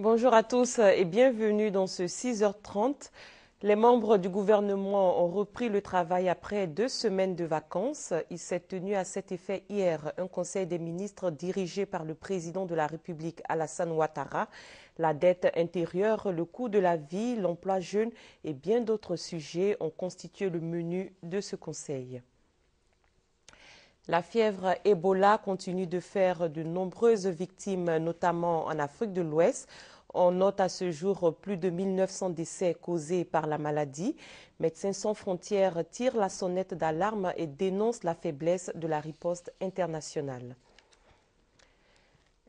Bonjour à tous et bienvenue dans ce 6h30. Les membres du gouvernement ont repris le travail après 2 semaines de vacances. Il s'est tenu à cet effet hier un conseil des ministres dirigé par le président de la République Alassane Ouattara. La dette intérieure, le coût de la vie, l'emploi jeune et bien d'autres sujets ont constitué le menu de ce conseil. La fièvre Ebola continue de faire de nombreuses victimes, notamment en Afrique de l'Ouest. On note à ce jour plus de 1900 décès causés par la maladie. Médecins sans frontières tire la sonnette d'alarme et dénonce la faiblesse de la riposte internationale.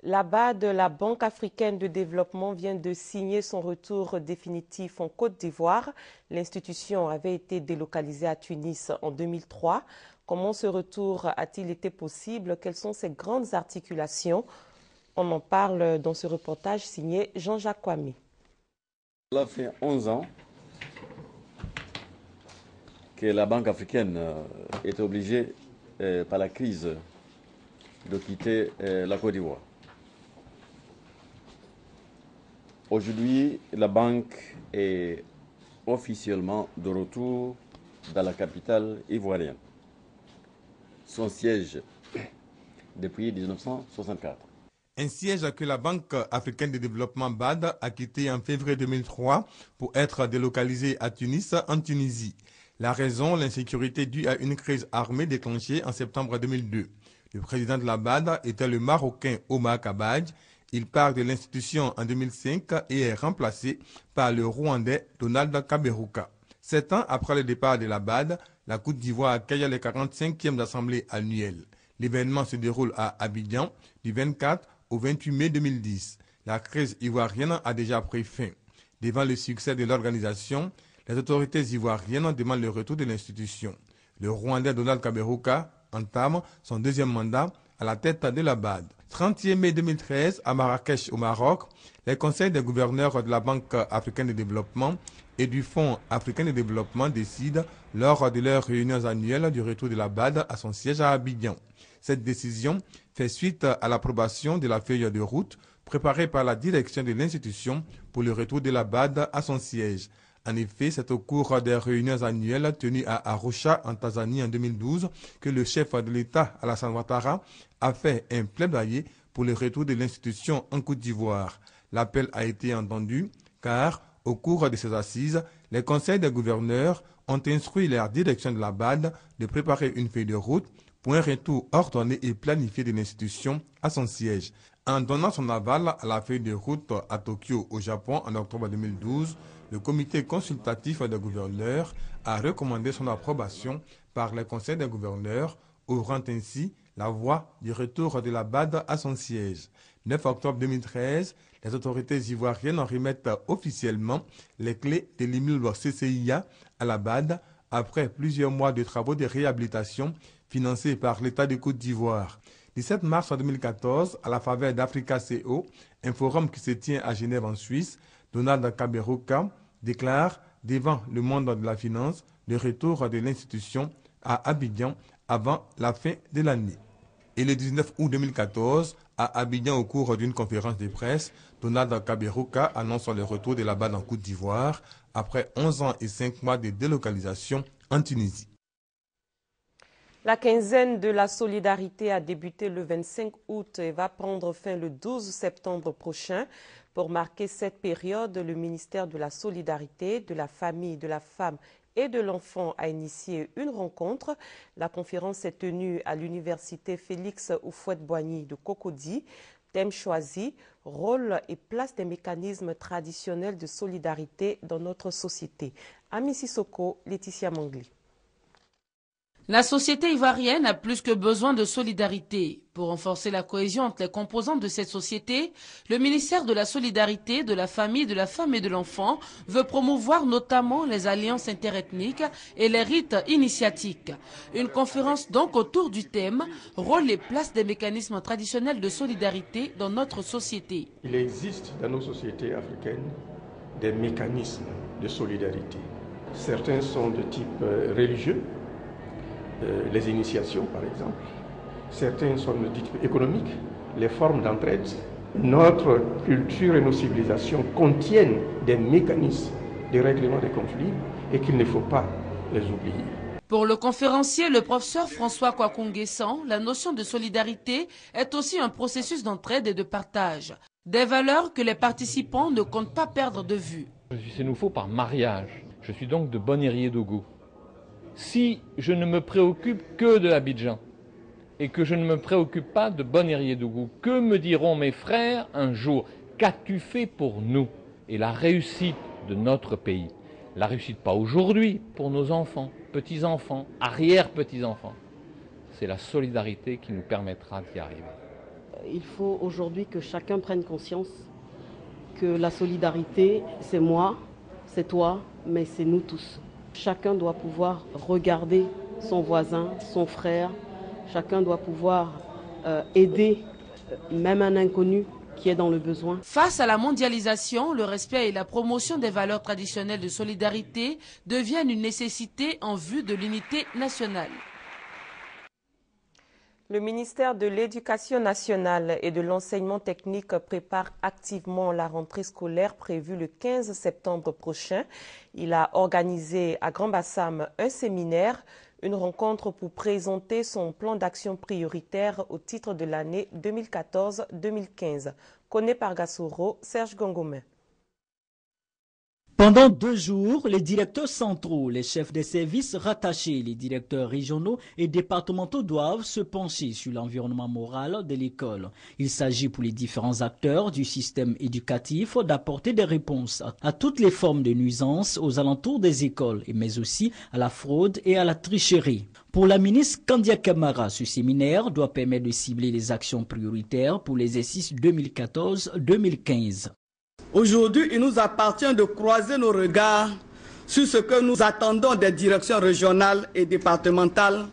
La BAD, la Banque africaine de développement, vient de signer son retour définitif en Côte d'Ivoire. L'institution avait été délocalisée à Tunis en 2003. Comment ce retour a-t-il été possible? Quelles sont ses grandes articulations? On en parle dans ce reportage signé Jean-Jacques Kwame. Cela fait 11 ans que la Banque africaine est obligée, par la crise, de quitter la Côte d'Ivoire. Aujourd'hui, la banque est officiellement de retour dans la capitale ivoirienne. Son siège depuis 1964. Un siège que la Banque africaine de développement BAD a quitté en février 2003 pour être délocalisé à Tunis, en Tunisie. La raison, l'insécurité due à une crise armée déclenchée en septembre 2002. Le président de la BAD était le Marocain Omar Kabadj. Il part de l'institution en 2005 et est remplacé par le Rwandais Donald Kaberuka. 7 ans après le départ de la BAD, la Côte d'Ivoire accueille les 45e assemblées annuelles. L'événement se déroule à Abidjan du 24 au 28 mai 2010. La crise ivoirienne a déjà pris fin. Devant le succès de l'organisation, les autorités ivoiriennes demandent le retour de l'institution. Le Rwandais Donald Kaberuka entame son 2e mandat à la tête de la BAD. 30 mai 2013, à Marrakech au Maroc, les conseils des gouverneurs de la Banque africaine de développement et du Fonds africain de développement décident lors de leurs réunions annuelles du retour de la BAD à son siège à Abidjan. Cette décision fait suite à l'approbation de la feuille de route préparée par la direction de l'institution pour le retour de la BAD à son siège. En effet, c'est au cours des réunions annuelles tenues à Arusha, en Tanzanie, en 2012, que le chef de l'État, Alassane Ouattara, a fait un plaidoyer pour le retour de l'institution en Côte d'Ivoire. L'appel a été entendu car, au cours de ces assises, les conseils des gouverneurs ont instruit la direction de la BAD de préparer une feuille de route pour un retour ordonné et planifié de l'institution à son siège. En donnant son aval à la feuille de route à Tokyo, au Japon, en octobre 2012, le comité consultatif des gouverneurs a recommandé son approbation par le conseil des gouverneurs, ouvrant ainsi la voie du retour de la BAD à son siège. 9 octobre 2013, les autorités ivoiriennes remettent officiellement les clés de l'immeuble CCIA à la BAD après plusieurs mois de travaux de réhabilitation financés par l'État de Côte d'Ivoire. 17 mars 2014, à la faveur d'Africa CO, un forum qui se tient à Genève en Suisse, Donald Kaberuka déclare devant le monde de la finance le retour de l'institution à Abidjan avant la fin de l'année. Et le 19 août 2014, à Abidjan, au cours d'une conférence de presse, Donald Kaberuka annonce le retour de la BAD en Côte d'Ivoire après 11 ans et 5 mois de délocalisation en Tunisie. La quinzaine de la solidarité a débuté le 25 août et va prendre fin le 12 septembre prochain. Pour marquer cette période, le ministère de la Solidarité, de la Famille, de la Femme et de l'Enfant a initié une rencontre. La conférence s'est tenue à l'université Félix Houphouët-Boigny de Cocody. Thème choisi, rôle et place des mécanismes traditionnels de solidarité dans notre société. Ami Sissoko, Laetitia Mangli. La société ivoirienne a plus que besoin de solidarité. Pour renforcer la cohésion entre les composantes de cette société, le ministère de la Solidarité, de la Famille, de la Femme et de l'Enfant veut promouvoir notamment les alliances interethniques et les rites initiatiques. Une conférence donc autour du thème « Rôle et place des mécanismes traditionnels de solidarité dans notre société ». Il existe dans nos sociétés africaines des mécanismes de solidarité. Certains sont de type religieux, les initiations par exemple. Certains sont de type économique, les formes d'entraide, Notre culture et nos civilisations contiennent des mécanismes de règlement des conflits et qu'il ne faut pas les oublier. Pour le conférencier, le professeur François Kwakunguessan, la notion de solidarité est aussi un processus d'entraide et de partage. Des valeurs que les participants ne comptent pas perdre de vue. Je suis sénoufo par mariage. Je suis donc de Bonérier-Dogo. Si je ne me préoccupe que de l'Abidjan et que je ne me préoccupe pas de Bonérier-Dogo, que me diront mes frères un jour? Qu'as-tu fait pour nous et la réussite de notre pays? La réussite pas aujourd'hui, pour nos enfants, petits-enfants, arrière-petits-enfants. C'est la solidarité qui nous permettra d'y arriver. Il faut aujourd'hui que chacun prenne conscience que la solidarité, c'est moi, c'est toi, mais c'est nous tous. Chacun doit pouvoir regarder son voisin, son frère. Chacun doit pouvoir aider même un inconnu qui est dans le besoin. Face à la mondialisation, le respect et la promotion des valeurs traditionnelles de solidarité deviennent une nécessité en vue de l'unité nationale. Le ministère de l'Éducation nationale et de l'enseignement technique prépare activement la rentrée scolaire prévue le 15 septembre prochain. Il a organisé à Grand-Bassam un séminaire, une rencontre pour présenter son plan d'action prioritaire au titre de l'année 2014-2015. Conné par Gassoro, Serge Gongomin. Pendant 2 jours, les directeurs centraux, les chefs des services rattachés, les directeurs régionaux et départementaux doivent se pencher sur l'environnement moral de l'école. Il s'agit pour les différents acteurs du système éducatif d'apporter des réponses à toutes les formes de nuisances aux alentours des écoles, mais aussi à la fraude et à la tricherie. Pour la ministre Kandia Kamara, ce séminaire doit permettre de cibler les actions prioritaires pour l'exercice 2014-2015. Aujourd'hui, il nous appartient de croiser nos regards sur ce que nous attendons des directions régionales et départementales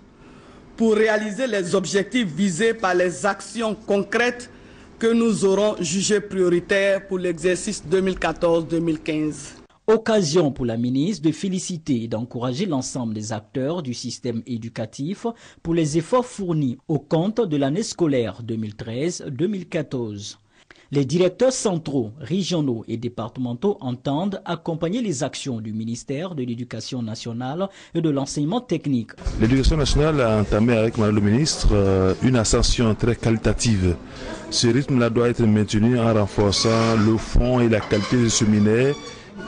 pour réaliser les objectifs visés par les actions concrètes que nous aurons jugées prioritaires pour l'exercice 2014-2015. Occasion pour la ministre de féliciter et d'encourager l'ensemble des acteurs du système éducatif pour les efforts fournis au compte de l'année scolaire 2013-2014. Les directeurs centraux, régionaux et départementaux entendent accompagner les actions du ministère de l'Éducation nationale et de l'enseignement technique. L'Éducation nationale a entamé avec Madame le ministre une ascension très qualitative. Ce rythme-là doit être maintenu en renforçant le fond et la qualité du séminaire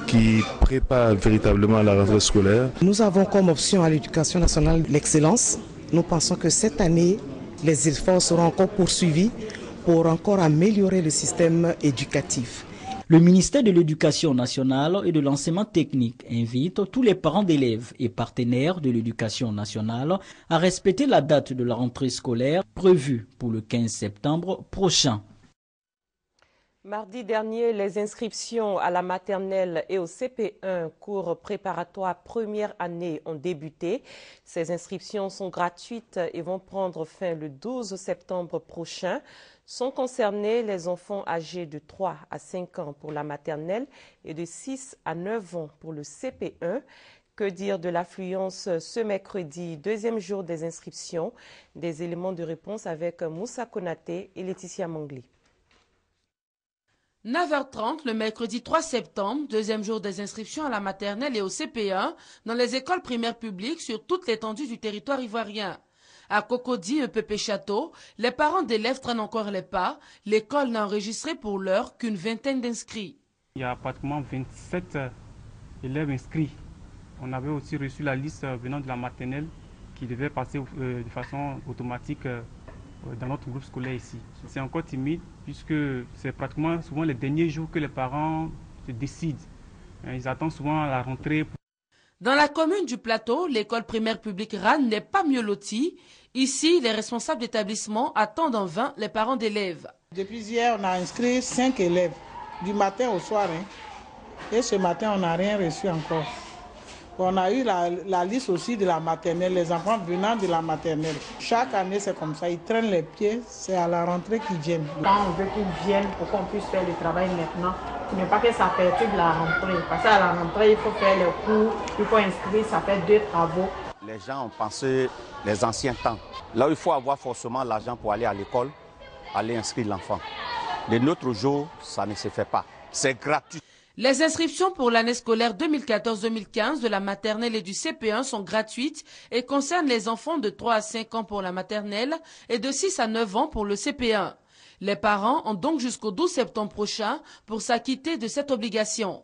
qui prépare véritablement la rentrée scolaire. Nous avons comme option à l'Éducation nationale l'excellence. Nous pensons que cette année, les efforts seront encore poursuivis pour encore améliorer le système éducatif. Le ministère de l'Éducation nationale et de l'enseignement technique invite tous les parents d'élèves et partenaires de l'Éducation nationale à respecter la date de la rentrée scolaire prévue pour le 15 septembre prochain. Mardi dernier, les inscriptions à la maternelle et au CP1, cours préparatoire première année, ont débuté. Ces inscriptions sont gratuites et vont prendre fin le 12 septembre prochain. Sont concernés les enfants âgés de 3 à 5 ans pour la maternelle et de 6 à 9 ans pour le CP1. Que dire de l'affluence ce mercredi, deuxième jour des inscriptions? Des éléments de réponse avec Moussa Konaté et Laetitia Mangli. 9h30 le mercredi 3 septembre, deuxième jour des inscriptions à la maternelle et au CP1 dans les écoles primaires publiques sur toute l'étendue du territoire ivoirien. À Cocody et Pépé Château, les parents d'élèves traînent encore les pas. L'école n'a enregistré pour l'heure qu'une vingtaine d'inscrits. Il y a pratiquement 27 élèves inscrits. On avait aussi reçu la liste venant de la maternelle qui devait passer de façon automatique dans notre groupe scolaire ici. C'est encore timide puisque c'est pratiquement souvent les derniers jours que les parents se décident. Ils attendent souvent la rentrée. Dans la commune du Plateau, l'école primaire publique RAN n'est pas mieux lotie. Ici, les responsables d'établissement attendent en vain les parents d'élèves. Depuis hier, on a inscrit 5 élèves, du matin au soir. Et ce matin, on n'a rien reçu encore. On a eu la liste aussi de la maternelle, les enfants venant de la maternelle. Chaque année, c'est comme ça, ils traînent les pieds, c'est à la rentrée qu'ils viennent. Quand on veut qu'ils viennent pour qu'on puisse faire le travail maintenant, il ne faut pas que ça perturbe la rentrée. Parce qu'à la rentrée, il faut faire les cours, il faut inscrire, ça fait 2 travaux. Les gens ont pensé les anciens temps. Là où il faut avoir forcément l'argent pour aller à l'école, aller inscrire l'enfant. Les autres jours, ça ne se fait pas. C'est gratuit. Les inscriptions pour l'année scolaire 2014-2015 de la maternelle et du CP1 sont gratuites et concernent les enfants de 3 à 5 ans pour la maternelle et de 6 à 9 ans pour le CP1. Les parents ont donc jusqu'au 12 septembre prochain pour s'acquitter de cette obligation.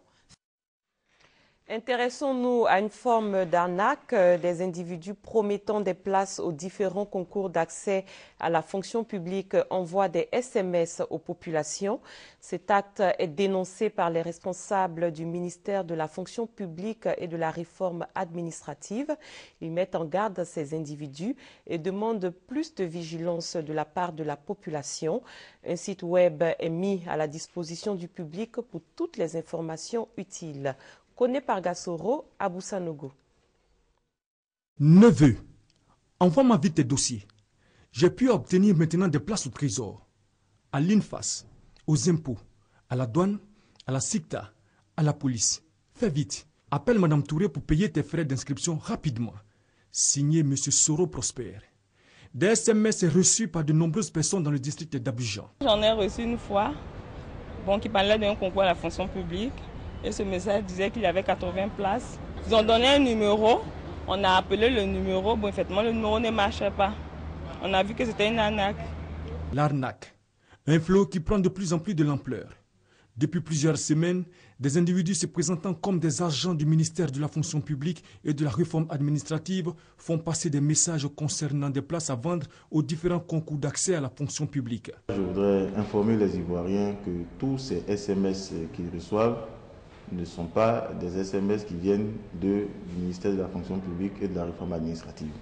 Intéressons-nous à une forme d'arnaque des individus promettant des places aux différents concours d'accès à la fonction publique envoient des SMS aux populations. Cet acte est dénoncé par les responsables du ministère de la fonction publique et de la réforme administrative. Ils mettent en garde ces individus et demandent plus de vigilance de la part de la population. Un site web est mis à la disposition du public pour toutes les informations utiles. Connaît par Gassoro, Abou Sanogo. Neveu, envoie-moi vite tes dossiers. J'ai pu obtenir maintenant des places au trésor, à l'INFAS, aux impôts, à la douane, à la SICTA, à la police. Fais vite. Appelle Madame Touré pour payer tes frais d'inscription rapidement. Signé M. Soro Prosper. Des SMS reçus par de nombreuses personnes dans le district d'Abidjan. J'en ai reçu une fois, qui parlait d'un concours à la fonction publique. Et ce message disait qu'il y avait 80 places. Ils ont donné un numéro, on a appelé le numéro, effectivement le numéro ne marchait pas. On a vu que c'était une arnaque. L'arnaque, un fléau qui prend de plus en plus de l'ampleur. Depuis plusieurs semaines, des individus se présentant comme des agents du ministère de la fonction publique et de la réforme administrative font passer des messages concernant des places à vendre aux différents concours d'accès à la fonction publique. Je voudrais informer les Ivoiriens que tous ces SMS qu'ils reçoivent ne sont pas des SMS qui viennent du ministère de la fonction publique et de la réforme administrative.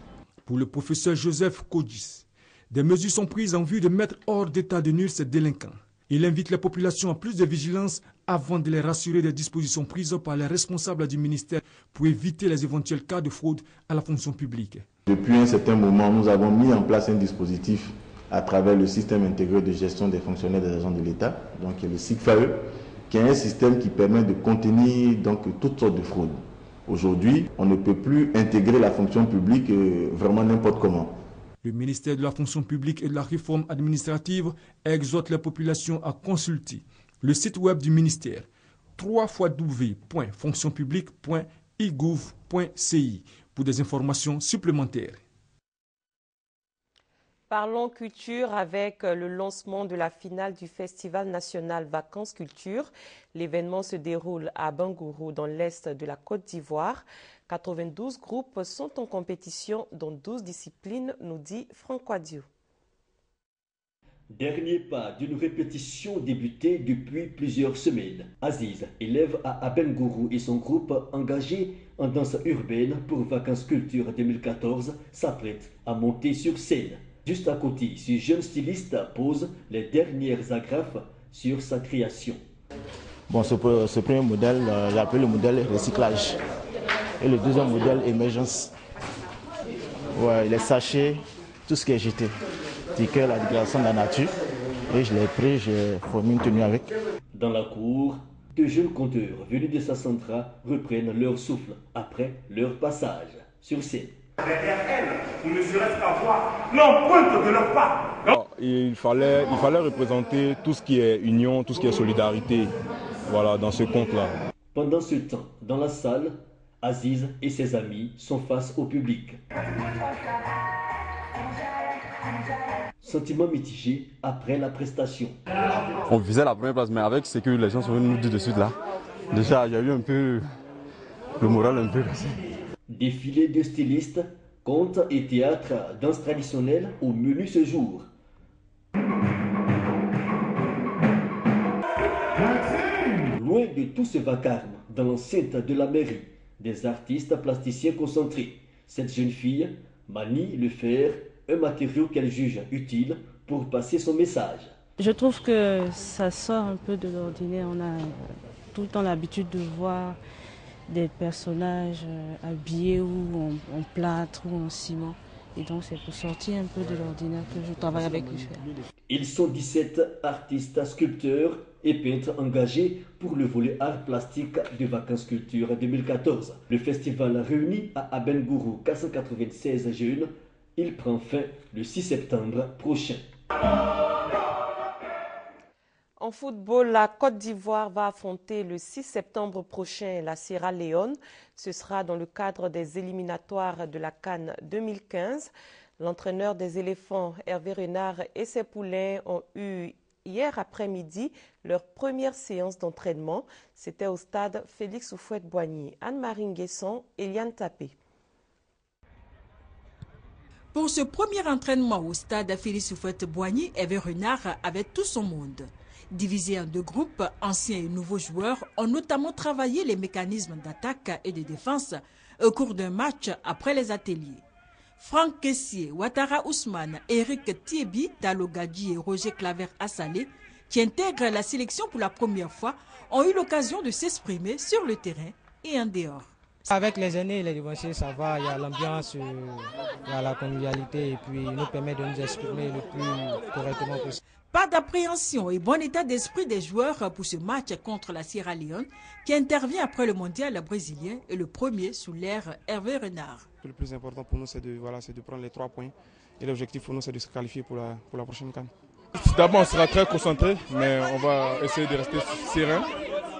Pour le professeur Joseph Kodjis, des mesures sont prises en vue de mettre hors d'état de nuire ces délinquants. Il invite les populations à plus de vigilance avant de les rassurer des dispositions prises par les responsables du ministère pour éviter les éventuels cas de fraude à la fonction publique. Depuis un certain moment, nous avons mis en place un dispositif à travers le système intégré de gestion des fonctionnaires des agents de l'État, donc le SICFAE, qui est un système qui permet de contenir toutes sortes de fraudes. Aujourd'hui, on ne peut plus intégrer la fonction publique vraiment n'importe comment. Le ministère de la fonction publique et de la réforme administrative exhorte les populations à consulter le site web du ministère www.fonctionpublique.igouv.ci pour des informations supplémentaires. Parlons culture avec le lancement de la finale du Festival national Vacances Culture. L'événement se déroule à Bangourou, dans l'est de la Côte d'Ivoire. 92 groupes sont en compétition dans 12 disciplines, nous dit Franck Quadio. Dernier pas d'une répétition débutée depuis plusieurs semaines. Aziz, élève à Abengourou et son groupe engagé en danse urbaine pour Vacances Culture 2014 s'apprête à monter sur scène. Juste à côté, ce jeune styliste pose les dernières agrafes sur sa création. Ce premier modèle, j'ai appelé le modèle recyclage. Et le deuxième modèle, émergence. Les sachets, tout ce qui est jeté. C'est la dégradation de la nature. Et je l'ai pris, j'ai formé une tenue avec. Dans la cour, deux jeunes conteurs venus de Sassandra reprennent leur souffle après leur passage sur scène. Derrière elles, pour ne serait-ce qu'avoir l'empreinte de leur pas. Il fallait représenter tout ce qui est union, tout ce qui est solidarité, dans ce conte-là. Pendant ce temps, dans la salle, Aziz et ses amis sont face au public. Sentiment mitigé après la prestation. On visait la première place, mais avec ce que les gens sont venus nous dire de suite là, déjà il y a eu un peu le moral un peu cassé. Défilé de stylistes, contes et théâtre, danse traditionnelle au menu ce jour. Loin de tout ce vacarme, dans l'enceinte de la mairie, des artistes plasticiens concentrés. Cette jeune fille manie le fer, un matériau qu'elle juge utile pour passer son message. Je trouve que ça sort un peu de l'ordinaire. On a tout le temps l'habitude de voir des personnages habillés ou en plâtre ou en ciment. Et donc c'est pour sortir un peu de l'ordinaire que je travaille avec le fer. Ils sont 17 artistes, sculpteurs et peintres engagés pour le volet art plastique de Vacances Culture 2014. Le festival réunit à Abengourou 496 jeunes. Il prend fin le 6 septembre prochain. En football, la Côte d'Ivoire va affronter le 6 septembre prochain la Sierra Leone. Ce sera dans le cadre des éliminatoires de la CAN 2015. L'entraîneur des éléphants, Hervé Renard, et ses poulains ont eu hier après-midi leur première séance d'entraînement. C'était au stade Félix Houphouët-Boigny. Anne-Marie Nguesson, Eliane Tapé. Pour ce premier entraînement au stade Félix Houphouët-Boigny, Hervé Renard avait tout son monde. Divisé en deux groupes, anciens et nouveaux joueurs ont notamment travaillé les mécanismes d'attaque et de défense au cours d'un match après les ateliers. Franck Kessié, Ouattara Ousmane, Eric Thiebi, Dalo Gadji et Roger Claver-Assalé, qui intègrent la sélection pour la première fois, ont eu l'occasion de s'exprimer sur le terrain et en dehors. Avec les aînés et les devanciers, ça va, il y a l'ambiance, il y a la convivialité et puis il nous permet de nous exprimer le plus correctement possible. Pas d'appréhension et bon état d'esprit des joueurs pour ce match contre la Sierra Leone qui intervient après le mondial brésilien et le premier sous l'ère Hervé Renard. Le plus important pour nous, c'est de prendre les 3 points et l'objectif pour nous, c'est de se qualifier pour la prochaine CAN. D'abord, on sera très concentré, mais on va essayer de rester serein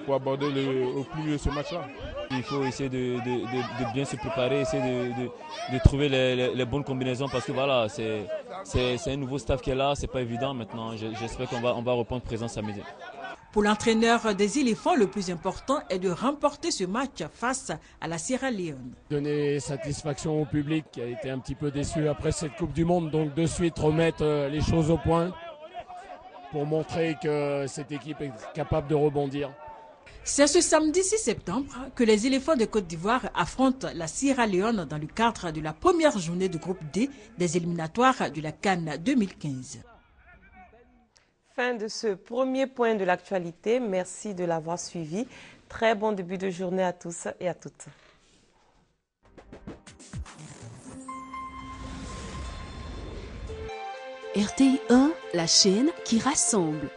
pour aborder au plus mieux ce match-là. Il faut essayer de bien se préparer, essayer de trouver les bonnes combinaisons parce que voilà, c'est un nouveau staff qui est là, c'est pas évident maintenant. J'espère qu'on va reprendre présence samedi. Pour l'entraîneur des éléphants, le plus important est de remporter ce match face à la Sierra Leone. Donner satisfaction au public qui a été un petit peu déçu après cette Coupe du Monde, donc de suite remettre les choses au point pour montrer que cette équipe est capable de rebondir. C'est ce samedi 6 septembre que les éléphants de Côte d'Ivoire affrontent la Sierra Leone dans le cadre de la première journée du groupe D des éliminatoires de la CAN 2015. Fin de ce premier point de l'actualité. Merci de l'avoir suivi. Très bon début de journée à tous et à toutes. RTI 1, la chaîne qui rassemble.